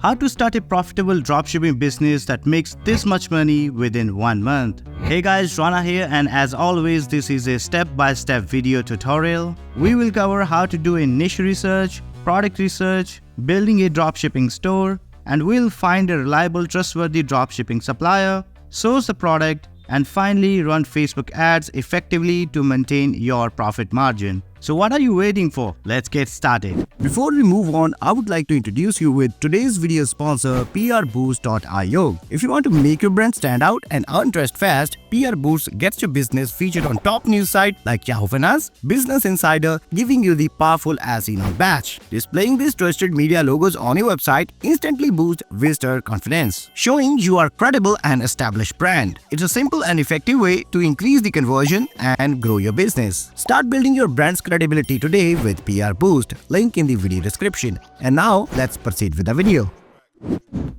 How to start a profitable dropshipping business that makes this much money within 1 month. Hey guys, Rana here, and as always this is a step-by-step video tutorial. We will cover how to do a niche research, product research, building a dropshipping store, and we'll find a reliable, trustworthy dropshipping supplier, source the product, and finally run Facebook ads effectively to maintain your profit margin. So what are you waiting for? Let's get started. Before we move on, I would like to introduce you with today's video sponsor PRBoost.io. If you want to make your brand stand out and earn trust fast, PR Boost gets your business featured on top news sites like Yahoo Finance, Business Insider, giving you the powerful as seen on badge. Displaying these trusted media logos on your website instantly boosts visitor confidence, showing you are credible and established brand. It's a simple and effective way to increase the conversion and grow your business. Start building your brand's credibility today with PR Boost, link in the video description. And now let's proceed with the video.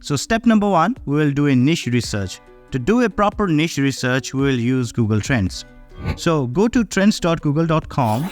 So step number 1, we will do a niche research. To do a proper niche research, we will use Google Trends. So go to trends.google.com,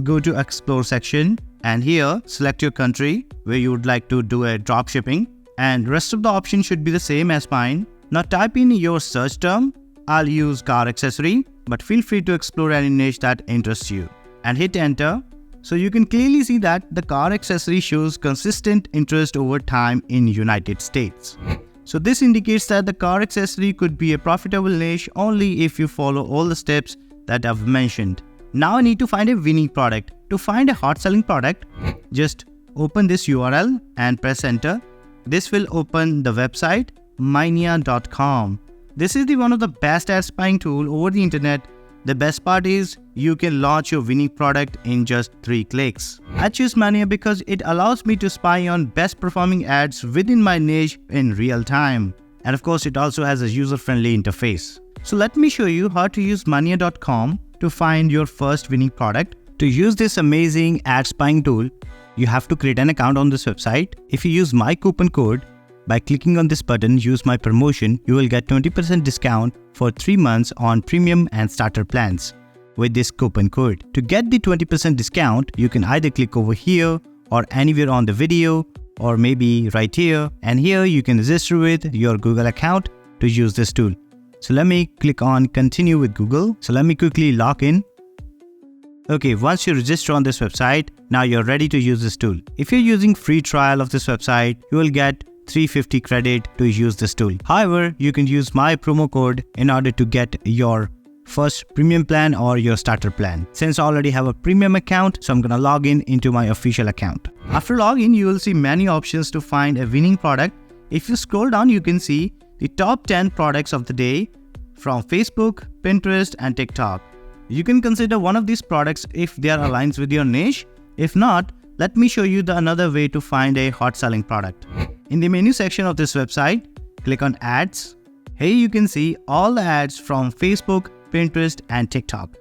go to Explore section, and here select your country where you would like to do a dropshipping, and rest of the options should be the same as mine. Now type in your search term. I'll use car accessory, but feel free to explore any niche that interests you. And hit enter. So you can clearly see that the car accessory shows consistent interest over time in United States. So this indicates that the car accessory could be a profitable niche only if you follow all the steps that I've mentioned. Now I need to find a winning product. To find a hot selling product, just open this URL and press enter. This will open the website 𝗵𝗵𝗶𝗃.com. This is one of the best ad spying tool over the internet. The best part is you can launch your winning product in just 3 clicks. I choose 𝗵𝗵𝗶𝗃 because it allows me to spy on best performing ads within my niche in real time. And of course it also has a user-friendly interface. So let me show you how to use 𝗵𝗵𝗶𝗃.com to find your first winning product. To use this amazing ad spying tool, you have to create an account on this website. If you use my coupon code, by clicking on this button, use my promotion, you will get 20% discount for 3 months on premium and starter plans with this coupon code. To get the 20% discount, you can either click over here or anywhere on the video, or maybe right here, and here you can register with your Google account to use this tool. So let me click on continue with Google. So let me quickly log in. Okay, once you register on this website, now you're ready to use this tool. If you're using free trial of this website, you will get 350 credit to use this tool. However, you can use my promo code in order to get your first premium plan or your starter plan. Since I already have a premium account, so I'm gonna log in into my official account. After login, you will see many options to find a winning product. If you scroll down, you can see the top 10 products of the day from Facebook, Pinterest, and TikTok. You can consider one of these products if they are aligned with your niche. If not, let me show you another way to find a hot selling product. In the menu section of this website, click on ads. Here you can see all the ads from Facebook, Pinterest, and TikTok.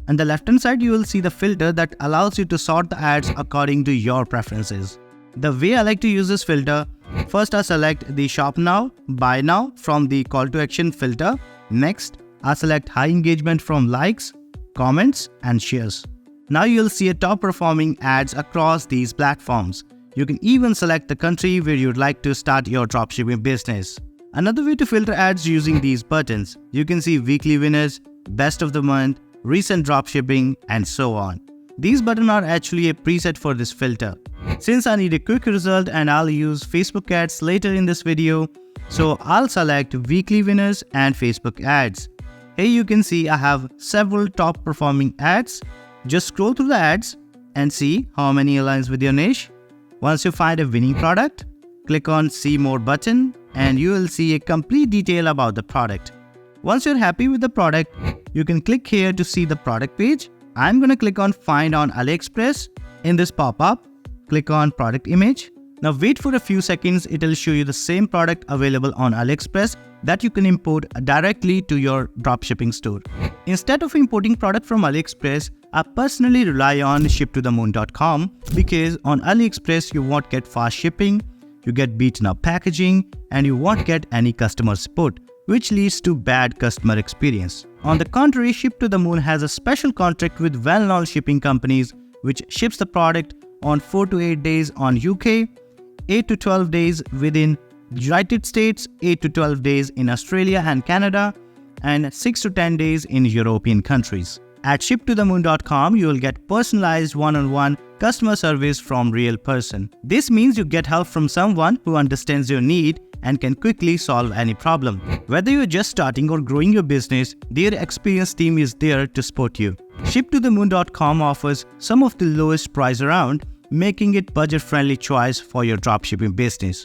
On the left hand side, you will see the filter that allows you to sort the ads according to your preferences. The way I like to use this filter, first I select the shop now, buy now from the call to action filter. Next, I select high engagement from likes, comments, and shares. Now you'll see a top performing ads across these platforms. You can even select the country where you'd like to start your dropshipping business. Another way to filter ads using these buttons. You can see weekly winners, best of the month, recent dropshipping, and so on. These buttons are actually a preset for this filter. Since I need a quick result and I'll use Facebook ads later in this video, so I'll select weekly winners and Facebook ads. Here you can see I have several top performing ads. Just scroll through the ads and see how many aligns with your niche. Once you find a winning product, click on See More button and you will see a complete detail about the product. Once you're happy with the product, you can click here to see the product page. I'm going to click on Find on AliExpress. In this pop-up, click on Product Image. Now wait for a few seconds, it will show you the same product available on AliExpress that you can import directly to your dropshipping store. Instead of importing product from AliExpress, I personally rely on ship-to-the-moon.com because on AliExpress you won't get fast shipping, you get beaten up packaging, and you won't get any customer support, which leads to bad customer experience. On the contrary, Ship-to-the-Moon has a special contract with well-known shipping companies which ships the product on 4 to 8 days on UK, 8 to 12 days within United States, 8 to 12 days in Australia and Canada, and 6 to 10 days in European countries. At ship2themoon.com, you will get personalized one-on-one customer service from real person. This means you get help from someone who understands your need and can quickly solve any problem. Whether you're just starting or growing your business, their experienced team is there to support you. Ship2themoon.com offers some of the lowest price around, making it budget-friendly choice for your dropshipping business.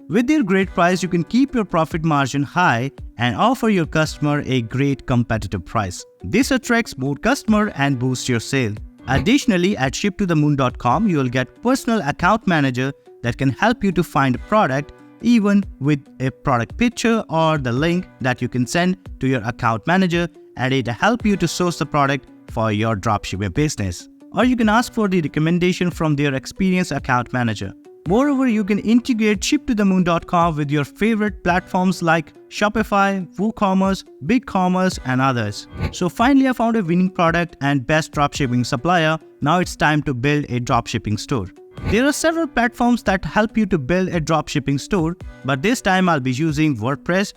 With their great price, you can keep your profit margin high and offer your customer a great competitive price. This attracts more customers and boosts your sale. Additionally, at ship2themoon.com, you will get personal account manager that can help you to find a product, even with a product picture or the link that you can send to your account manager, and it'll help you to source the product for your dropshipping business. Or you can ask for the recommendation from their experienced account manager. Moreover, you can integrate ship2themoon.com with your favorite platforms like Shopify, WooCommerce, BigCommerce, and others. So finally, I found a winning product and best dropshipping supplier. Now it's time to build a dropshipping store. There are several platforms that help you to build a dropshipping store, but this time I'll be using WordPress,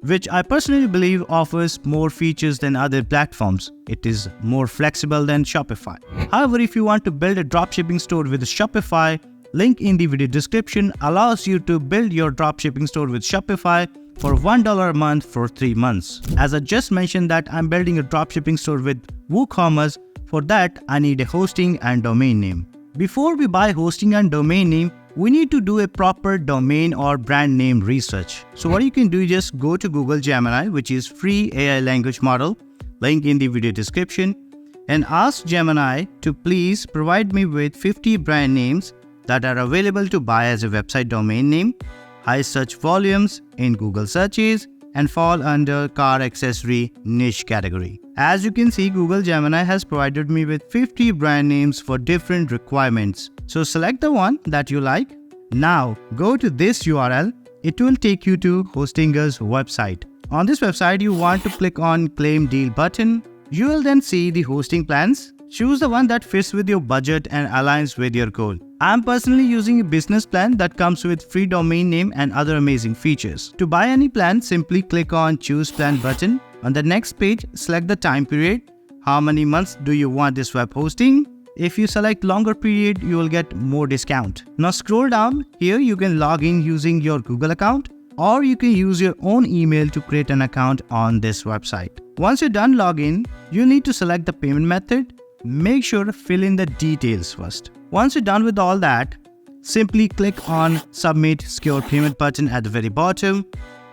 which I personally believe offers more features than other platforms. It is more flexible than Shopify. However, if you want to build a dropshipping store with Shopify, link in the video description allows you to build your dropshipping store with Shopify for $1 a month for 3 months. As I just mentioned that I'm building a dropshipping store with WooCommerce. For that, I need a hosting and domain name. Before we buy hosting and domain name, we need to do a proper domain or brand name research. So what you can do is just go to Google Gemini, which is free AI language model, link in the video description, and ask Gemini to please provide me with 50 brand names that are available to buy as a website domain name, high search volumes in Google searches, and fall under car accessory niche category. As you can see, Google Gemini has provided me with 50 brand names for different requirements. So select the one that you like. Now go to this URL. It will take you to Hostinger's website. On this website, you want to click on Claim Deal button. You will then see the hosting plans. Choose the one that fits with your budget and aligns with your goal. I'm personally using a business plan that comes with free domain name and other amazing features. To buy any plan, simply click on Choose Plan button. On the next page, select the time period. How many months do you want this web hosting? If you select longer period, you will get more discount. Now scroll down. Here you can log in using your Google account, or you can use your own email to create an account on this website. Once you're done login, you need to select the payment method. Make sure to fill in the details first. Once you're done with all that, simply click on Submit Secure Payment button at the very bottom.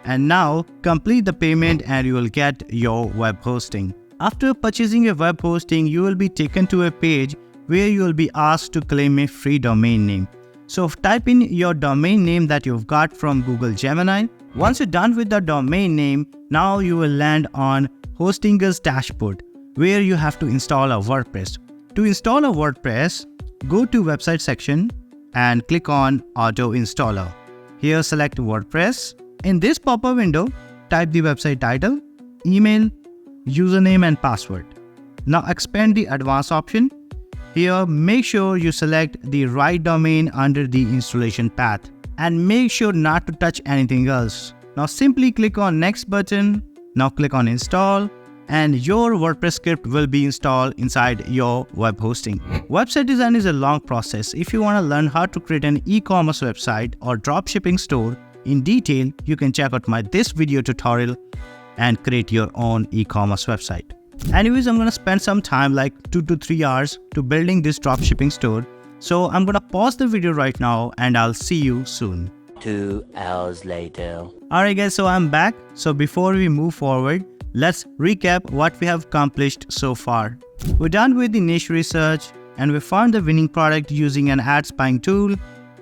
And now complete the payment and you will get your web hosting. After purchasing your web hosting, you will be taken to a page where you will be asked to claim a free domain name. So type in your domain name that you've got from Google Gemini. Once you're done with the domain name, now you will land on Hostinger's dashboard, where you have to install a WordPress. To install a WordPress, go to website section and click on Auto Installer. Here select WordPress. In this pop-up window, type the website title, email, username and password. Now expand the advanced option. Here make sure you select the right domain under the installation path and make sure not to touch anything else. Now simply click on Next button. Now click on Install, and your WordPress script will be installed inside your web hosting. Website design is a long process. If you want to learn how to create an e-commerce website or dropshipping store in detail, you can check out this video tutorial and create your own e-commerce website. Anyways, I'm gonna spend some time like 2 to 3 hours to building this dropshipping store. So I'm gonna pause the video right now and I'll see you soon. 2 hours later. Alright guys, so I'm back. So before we move forward, let's recap what we have accomplished so far. We're done with the niche research and we found the winning product using an ad spying tool,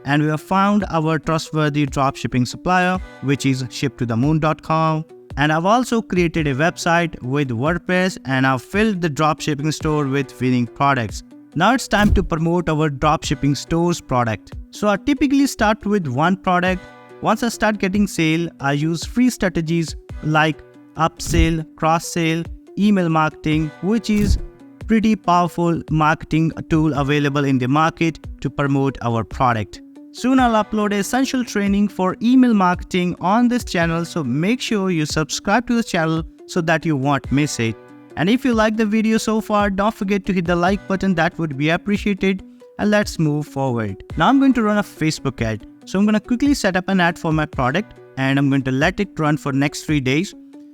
and we have found our trustworthy dropshipping supplier, which is ship2themoon.com. And I've also created a website with WordPress and I've filled the dropshipping store with winning products. Now it's time to promote our dropshipping store's product. So I typically start with one product. Once I start getting sale, I use free strategies like upsell, cross-sell, email marketing, which is pretty powerful marketing tool available in the market to promote our product. Soon I'll upload essential training for email marketing on this channel, so make sure you subscribe to the channel so that you won't miss it. And if you like the video so far, don't forget to hit the like button, that would be appreciated. And let's move forward. Now I'm going to run a Facebook ad. So I'm going to quickly set up an ad for my product and I'm going to let it run for next 3 days.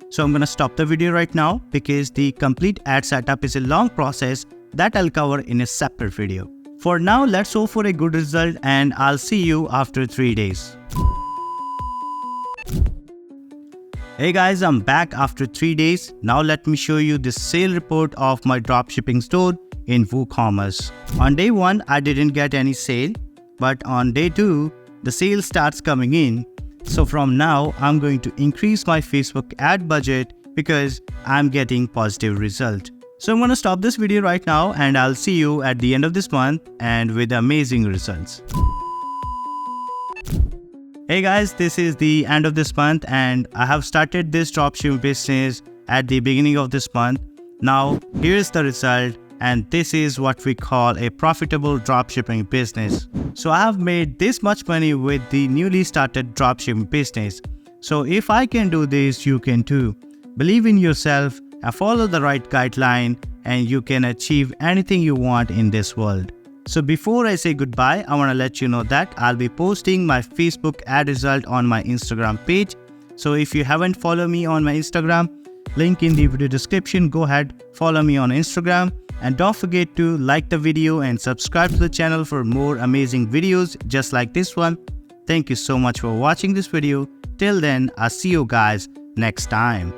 So I'm going to stop the video right now because the complete ad setup is a long process that I'll cover in a separate video. For now, let's hope for a good result and I'll see you after 3 days. Hey guys, I'm back after 3 days. Now let me show you the sale report of my dropshipping store in WooCommerce. On day 1, I didn't get any sale, but on day 2, the sale starts coming in. So from now, I'm going to increase my Facebook ad budget because I'm getting positive result. So I'm going to stop this video right now and I'll see you at the end of this month and with amazing results. Hey guys, this is the end of this month and I have started this dropshipping business at the beginning of this month. Now here's the result and this is what we call a profitable dropshipping business. So I have made this much money with the newly started dropshipping business. So if I can do this, you can too. Believe in yourself and follow the right guideline and you can achieve anything you want in this world. So before I say goodbye, I want to let you know that I'll be posting my Facebook ad result on my Instagram page. So if you haven't followed me on my Instagram, link in the video description, go ahead, follow me on Instagram. And don't forget to like the video and subscribe to the channel for more amazing videos just like this one. Thank you so much for watching this video. Till then, I'll see you guys next time.